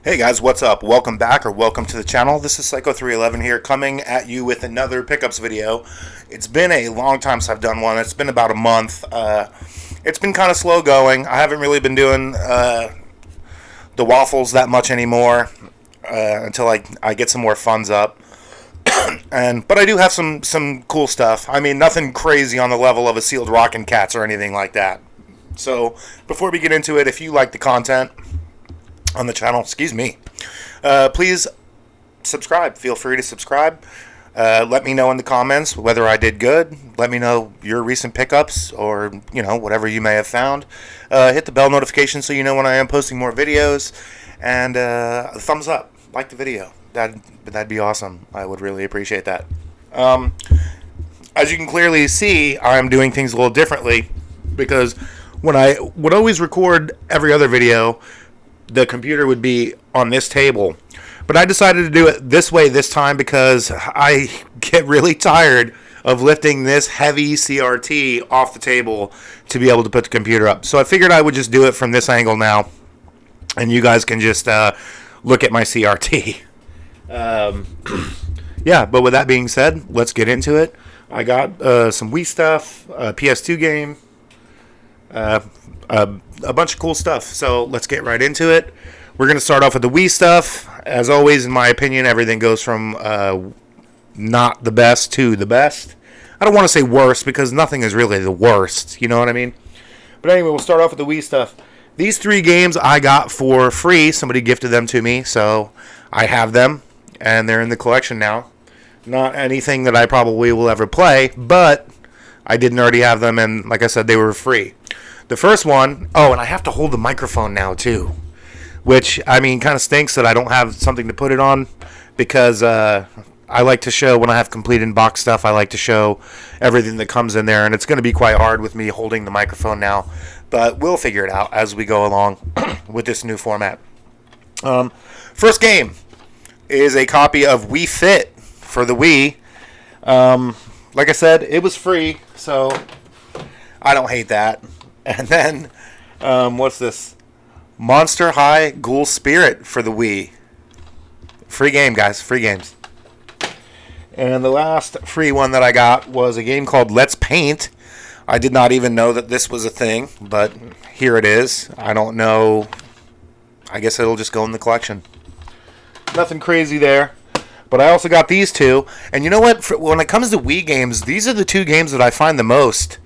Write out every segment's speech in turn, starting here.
Hey guys, what's up? Welcome back or welcome to the channel. This is Psycho311 here, coming at you with another pickups video. It's been a long time since I've done one. It's been about a month. It's been kind of slow going. I haven't really been doing the waffles that much anymore until I get some more funds up. But I do have some cool stuff. I mean, nothing crazy on the level of a sealed rockin' cats or anything like that. So before we get into it, if you like the content on the channel, please subscribe. Feel free to subscribe. Let me know in the comments whether I did good. Let me know your recent pickups or whatever you may have found. Hit the bell notification so you know when I am posting more videos, and thumbs up, like the video. That'd be awesome. I would really appreciate that. As you can clearly see, I'm doing things a little differently because when I would always record every other video, the computer would be on this table. But I decided to do it this way this time because I get really tired of lifting this heavy CRT off the table to be able to put the computer up. So I figured I would just do it from this angle now, and you guys can just look at my CRT. Yeah, but with that being said, let's get into it. I got some Wii stuff, a PS2 game, a bunch of cool stuff. So let's get right into it. We're going to start off with the Wii stuff. As always, in my opinion, everything goes from not the best to the best. I don't want to say worst because nothing is really the worst. You know what I mean? But anyway, we'll start off with the Wii stuff. These 3 games I got for free. Somebody gifted them to me, so I have them, and they're in the collection now. Not anything that I probably will ever play, but I didn't already have them, and like I said, they were free. The first one, and I have to hold the microphone now too, which, I mean, kind of stinks that I don't have something to put it on because I like to show, when I have complete in-box stuff, I like to show everything that comes in there, and it's going to be quite hard with me holding the microphone now, but we'll figure it out as we go along with this new format. First game is a copy of Wii Fit for the Wii. Like I said, it was free, so I don't hate that. And then, what's this? Monster High Ghoul Spirit for the Wii. Free game, guys. Free games. And the last free one that I got was a game called Let's Paint. I did not even know that this was a thing, but here it is. I don't know. I guess it'll just go in the collection. Nothing crazy there. But I also got these 2. And you know what? When it comes to Wii games, these are the 2 games that I find the most.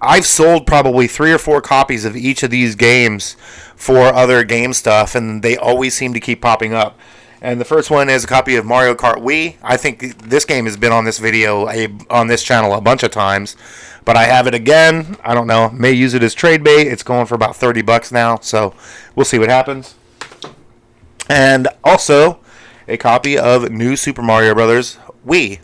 I've sold probably 3 or 4 copies of each of these games for other game stuff, and they always seem to keep popping up. And the first one is a copy of Mario Kart Wii. I think this game has been on this on this channel a bunch of times, but I have it again. I don't know. May use it as trade bait. It's going for about $30 now, so we'll see what happens. And also a copy of New Super Mario Bros. Wii,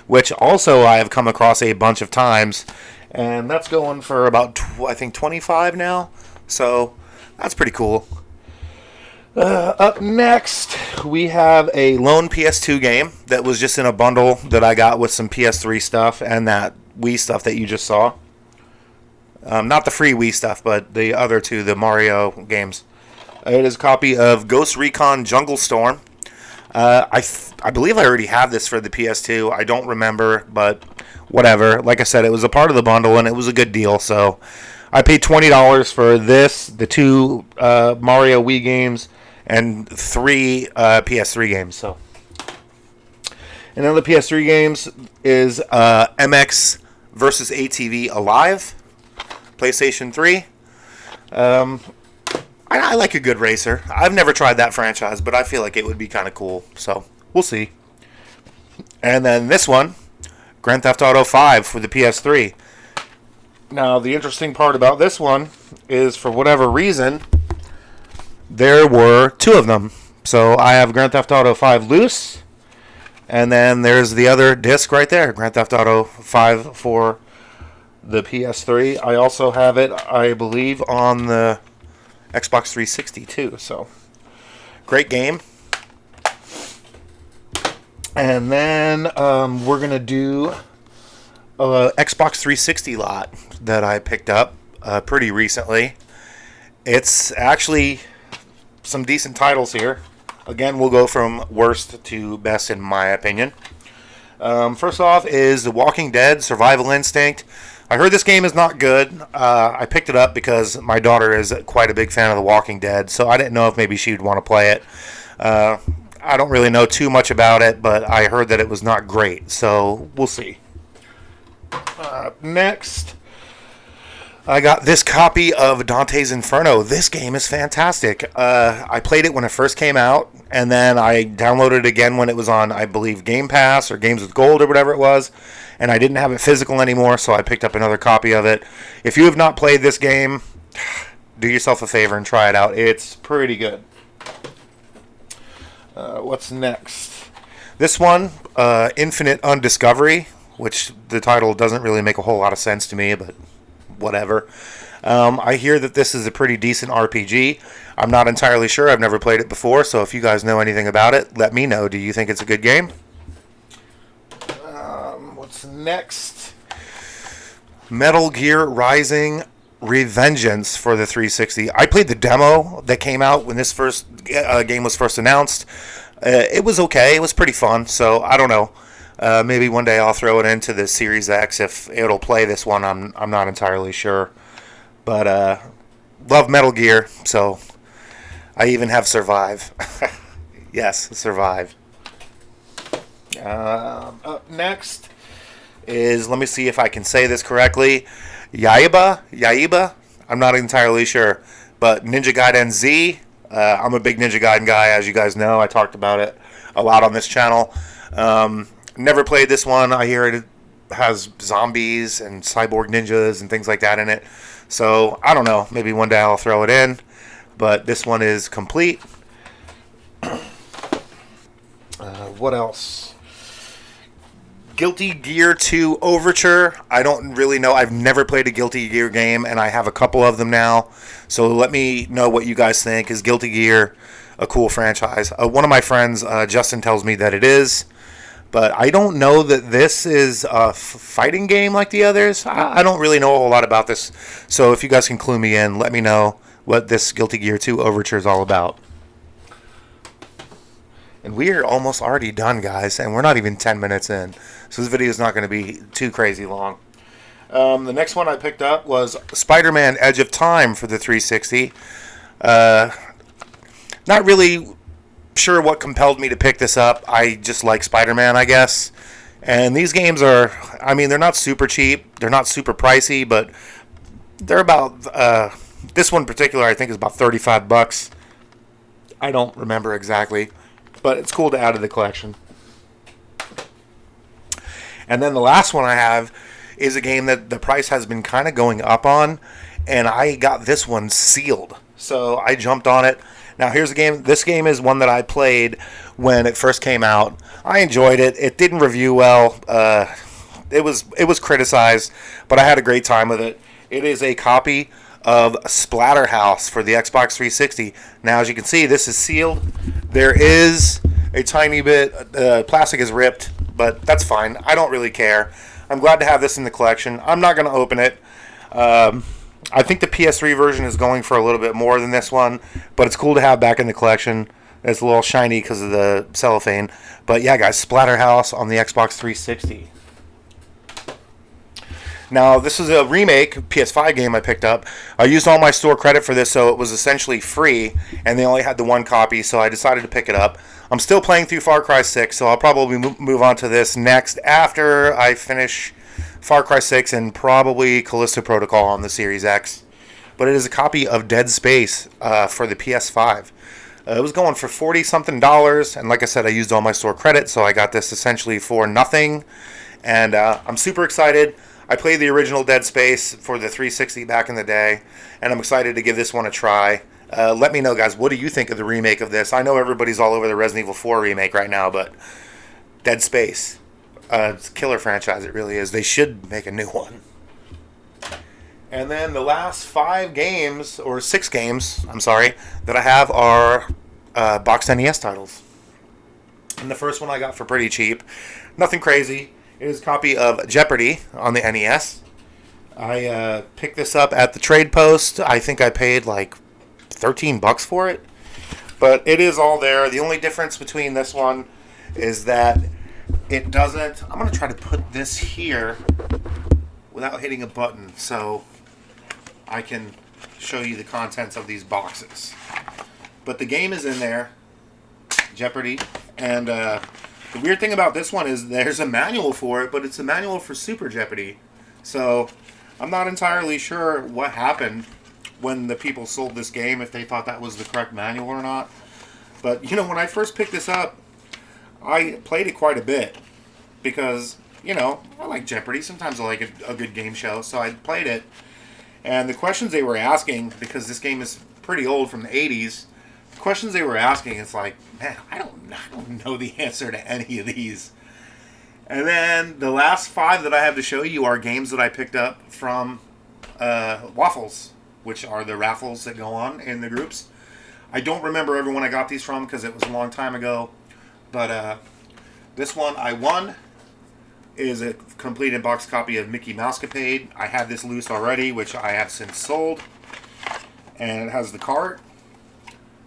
which also I have come across a bunch of times, and that's going for about, I think, $25 now, so that's pretty cool. Up next, we have a lone PS2 game that was just in a bundle that I got with some PS3 stuff and that Wii stuff that you just saw. Not the free Wii stuff, but the other 2, the Mario games. It is a copy of Ghost Recon Jungle Storm. I believe I already have this for the PS2. I don't remember, but whatever. Like I said, it was a part of the bundle, and it was a good deal. So I paid $20 for this, the 2 Mario Wii games, and 3 PS3 games. So another PS3 games is MX versus ATV Alive, PlayStation 3. I like a good racer. I've never tried that franchise, but I feel like it would be kind of cool. So, we'll see. And then this one, Grand Theft Auto 5 for the PS3. Now, the interesting part about this one is, for whatever reason, there were 2 of them. So, I have Grand Theft Auto 5 loose, and then there's the other disc right there, Grand Theft Auto 5 for the PS3. I also have it, I believe, on the Xbox 360 too, so great game. And then we're gonna do a Xbox 360 lot that I picked up pretty recently. It's actually some decent titles here. Again, we'll go from worst to best in my opinion. First off is The Walking Dead Survival Instinct. I heard this game is not good. I picked it up because my daughter is quite a big fan of The Walking Dead, so I didn't know if maybe she would want to play it. I don't really know too much about it, but I heard that it was not great, so we'll see. Next, I got this copy of Dante's Inferno. This game is fantastic. I played it when it first came out, and then I downloaded it again when it was on, I believe, Game Pass or Games with Gold or whatever it was, and I didn't have it physical anymore, so I picked up another copy of it. If you have not played this game, do yourself a favor and try it out. It's pretty good. What's next? This one, Infinite Undiscovery, which the title doesn't really make a whole lot of sense to me, but whatever. I hear that this is a pretty decent RPG. I'm not entirely sure. I've never played it before, so if you guys know anything about it, let me know. Do you think it's a good game? What's next? Metal Gear Rising Revengeance for the 360. I played the demo that came out when this first game was first announced. It was okay. It was pretty fun, so I don't know. Maybe one day I'll throw it into the Series X if it'll play this one. I'm not entirely sure. But love Metal Gear, so I even have Survive. Yes, Survive. Up next is, let me see if I can say this correctly, Yaiba? I'm not entirely sure. But Ninja Gaiden Z. I'm a big Ninja Gaiden guy, as you guys know. I talked about it a lot on this channel. Never played this one. I hear it has zombies and cyborg ninjas and things like that in it. So, I don't know. Maybe one day I'll throw it in. But this one is complete. What else? Guilty Gear 2 Overture. I don't really know. I've never played a Guilty Gear game, and I have a couple of them now. So let me know what you guys think. Is Guilty Gear a cool franchise? One of my friends, Justin, tells me that it is. But I don't know that this is a fighting game like the others. I don't really know a whole lot about this. So if you guys can clue me in, let me know what this Guilty Gear 2 Overture is all about. And we are almost already done, guys. And we're not even 10 minutes in. So this video is not going to be too crazy long. The next one I picked up was Spider-Man Edge of Time for the 360. Not really sure what compelled me to pick this up. I just like Spider-Man, I guess. And these games are, I mean, they're not super cheap. They're not super pricey, but they're about, this one in particular, I think is about $35. I don't remember exactly, but it's cool to add to the collection. And then the last one I have is a game that the price has been kind of going up on, and I got this one sealed. So I jumped on it. Now here's the game. This game is one that I played when it first came out. I enjoyed it. It didn't review well. It was criticized, but I had a great time with it. It is a copy of Splatterhouse for the Xbox 360. Now, as you can see, this is sealed. There is a tiny bit, plastic is ripped, but that's fine. I don't really care. I'm glad to have this in the collection. I'm not going to open it. I think the PS3 version is going for a little bit more than this one, but it's cool to have back in the collection. It's a little shiny because of the cellophane. But yeah, guys, Splatterhouse on the Xbox 360. Now, this is a remake PS5 game I picked up. I used all my store credit for this, so it was essentially free, and they only had the one copy, so I decided to pick it up. I'm still playing through Far Cry 6, so I'll probably move on to this next after I finish Far Cry 6 and probably Callisto Protocol on the Series X. But it is a copy of Dead Space for the PS5. It was going for $40-something, and like I said, I used all my store credit, so I got this essentially for nothing. And I'm super excited. I played the original Dead Space for the 360 back in the day, and I'm excited to give this one a try. Let me know, guys, what do you think of the remake of this? I know everybody's all over the Resident Evil 4 remake right now, but Dead Space, it's a killer franchise, it really is. They should make a new one. And then the last 6 games, that I have are boxed NES titles. And the first one I got for pretty cheap. Nothing crazy. It is a copy of Jeopardy on the NES. I picked this up at the Trade Post. I think I paid like $13 for it. But it is all there. The only difference between this one is that it doesn't. I'm going to try to put this here without hitting a button so I can show you the contents of these boxes. But the game is in there, Jeopardy. And the weird thing about this one is there's a manual for it, but it's a manual for Super Jeopardy. So I'm not entirely sure what happened when the people sold this game, if they thought that was the correct manual or not. But, you know, when I first picked this up, I played it quite a bit because, you know, I like Jeopardy. Sometimes I like a good game show, so I played it. And the questions they were asking, because this game is pretty old, from the 80s, the questions they were asking, it's like, man, I don't know the answer to any of these. And then the last 5 that I have to show you are games that I picked up from Waffles, which are the raffles that go on in the groups. I don't remember everyone I got these from because it was a long time ago. But this one I won is a complete in-box copy of Mickey Mousecapade. I had this loose already, which I have since sold. And it has the cart.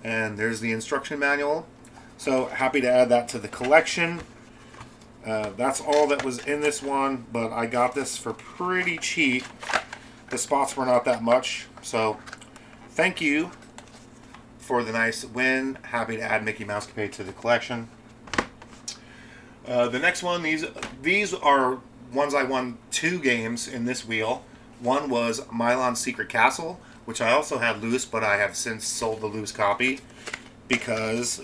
And there's the instruction manual. So happy to add that to the collection. That's all that was in this one, but I got this for pretty cheap. The spots were not that much, so thank you for the nice win. Happy to add Mickey Mousecapade to the collection. The next one, these are ones I won 2 games in this wheel. One was Milon's Secret Castle, which I also had loose, but I have since sold the loose copy because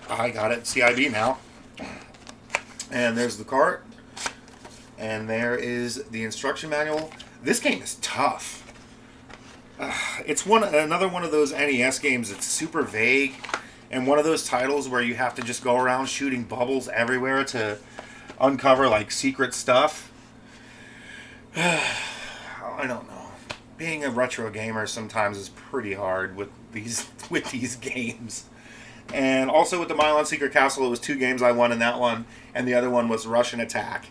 I got it CIB now. And there's the cart. And there is the instruction manual. This game is tough. It's another one of those NES games that's super vague. And one of those titles where you have to just go around shooting bubbles everywhere to uncover, like, secret stuff. I don't know. Being a retro gamer sometimes is pretty hard with these games. And also with the Milon Secret Castle, it was 2 games I won in that one, and the other one was Russian Attack.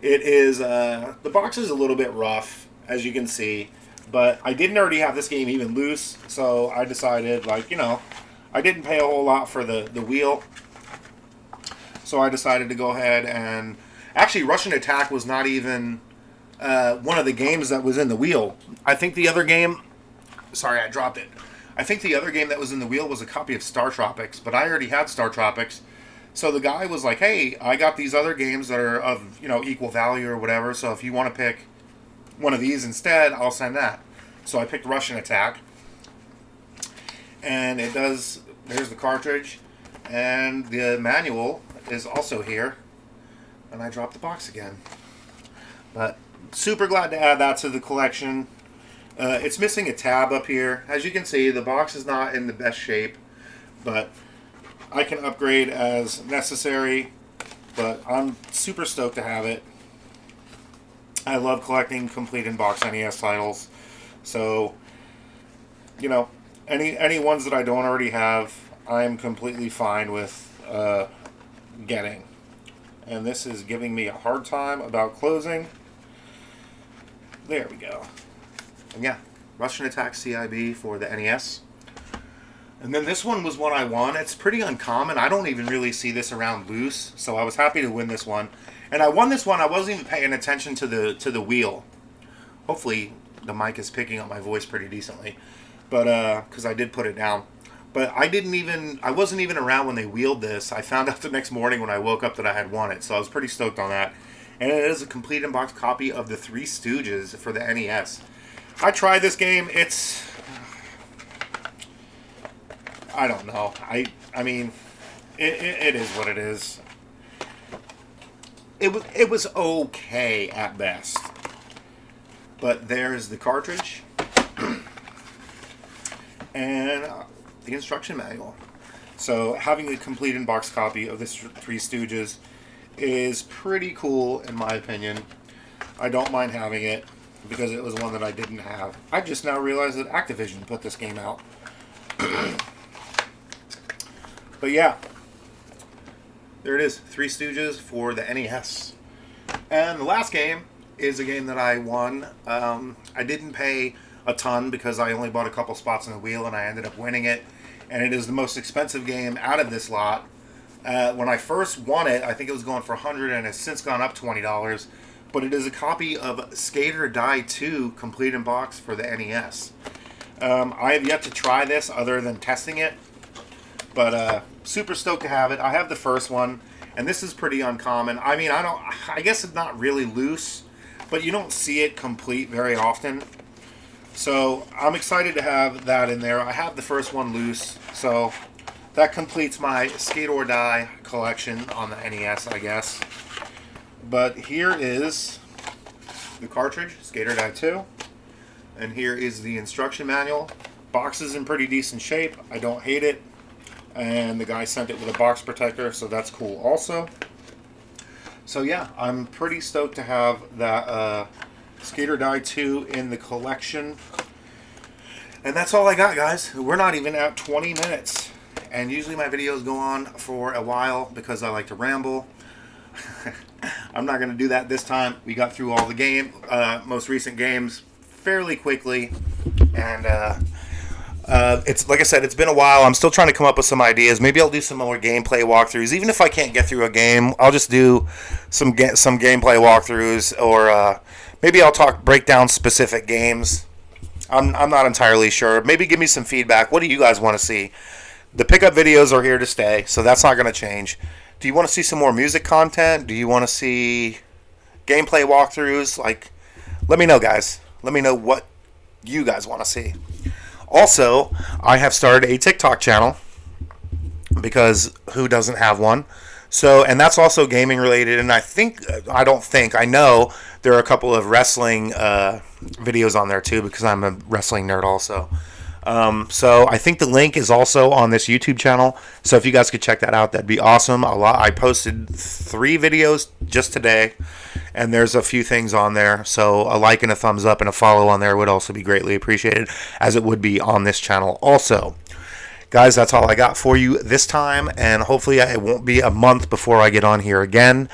It is, the box is a little bit rough, as you can see, but I didn't already have this game even loose, so I decided, like, you know, I didn't pay a whole lot for the wheel, so I decided to go ahead and, actually, Russian Attack was not even one of the games that was in the wheel. I think the other game, sorry, I dropped it. I think the other game that was in the wheel was a copy of Star Tropics, but I already had Star Tropics. So the guy was like, hey, I got these other games that are of, you know, equal value or whatever, so if you want to pick one of these instead, I'll send that. So I picked Russian Attack. And it does, there's the cartridge, and the manual is also here. And I dropped the box again. But super glad to add that to the collection. It's missing a tab up here. As you can see, the box is not in the best shape, but I can upgrade as necessary, but I'm super stoked to have it. I love collecting complete in-box NES titles, so, you know, any ones that I don't already have, I'm completely fine with getting. And this is giving me a hard time about closing. There we go. And yeah, Russian Attack CIB for the NES. And then this one was one I won. It's pretty uncommon. I don't even really see this around loose, so I was happy to win this one. And I won this one. I wasn't even paying attention to the wheel. Hopefully the mic is picking up my voice pretty decently, but because I did put it down. But I wasn't even around when they wheeled this. I found out the next morning when I woke up that I had won it, so I was pretty stoked on that. And it is a complete in-box copy of the Three Stooges for the NES. I tried this game. I don't know. I mean, it is what it is. It was okay at best. But there's the cartridge and the instruction manual. So having a complete in-box copy of this Three Stooges is pretty cool in my opinion. I don't mind having it because it was one that I didn't have. I just now realized that Activision put this game out. But yeah, there it is, Three Stooges for the NES. And the last game is a game that I won. I didn't pay a ton because I only bought a couple spots in the wheel and I ended up winning it. and it is the most expensive game out of this lot. When I first won it, I think it was going for $100, and it's since gone up $20. But it is a copy of Skate or Die 2 complete in box for the NES. I have yet to try this other than testing it, but super stoked to have it. I have the first one, and this is pretty uncommon. I mean, I guess it's not really loose, but you don't see it complete very often. So I'm excited to have that in there. I have the first one loose, so that completes my Skate or Die collection on the NES, I guess. But here is the cartridge, Skate or Die 2. And here is the instruction manual. Box is in pretty decent shape. I don't hate it. And the guy sent it with a box protector, so that's cool also. So yeah, I'm pretty stoked to have that Skate or Die 2 in the collection. And that's all I got, guys. We're not even at 20 minutes. And usually my videos go on for a while because I like to ramble. I'm not going to do that this time. We got through all the most recent games fairly quickly, and it's like I said, it's been a while. I'm still trying to come up with some ideas. Maybe I'll do some more gameplay walkthroughs. Even if I can't get through a game, I'll just do some gameplay walkthroughs, or maybe I'll break down specific games. I'm not entirely sure. Maybe give me some feedback. What do you guys want to see? The pickup videos are here to stay, so that's not going to change. Do you want to see some more music content? Do you want to see gameplay walkthroughs? Like, let me know, guys. Let me know what you guys want to see. Also, I have started a TikTok channel, because who doesn't have one? So, and that's also gaming related, and I know there are a couple of wrestling videos on there too, because I'm a wrestling nerd also. So I think the link is also on this YouTube channel. So if you guys could check that out, that'd be awesome. I posted 3 videos just today, and there's a few things on there. So a like and a thumbs up and a follow on there would also be greatly appreciated, as it would be on this channel also. Guys, that's all I got for you this time, and hopefully it won't be a month before I get on here again.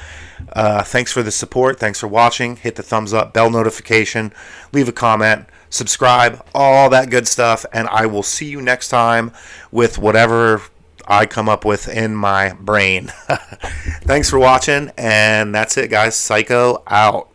Thanks for the support. Thanks for watching. Hit the thumbs up, bell notification, leave a comment, subscribe, all that good stuff, and I will see you next time with whatever I come up with in my brain. Thanks for watching, and that's it, guys. Psycho out.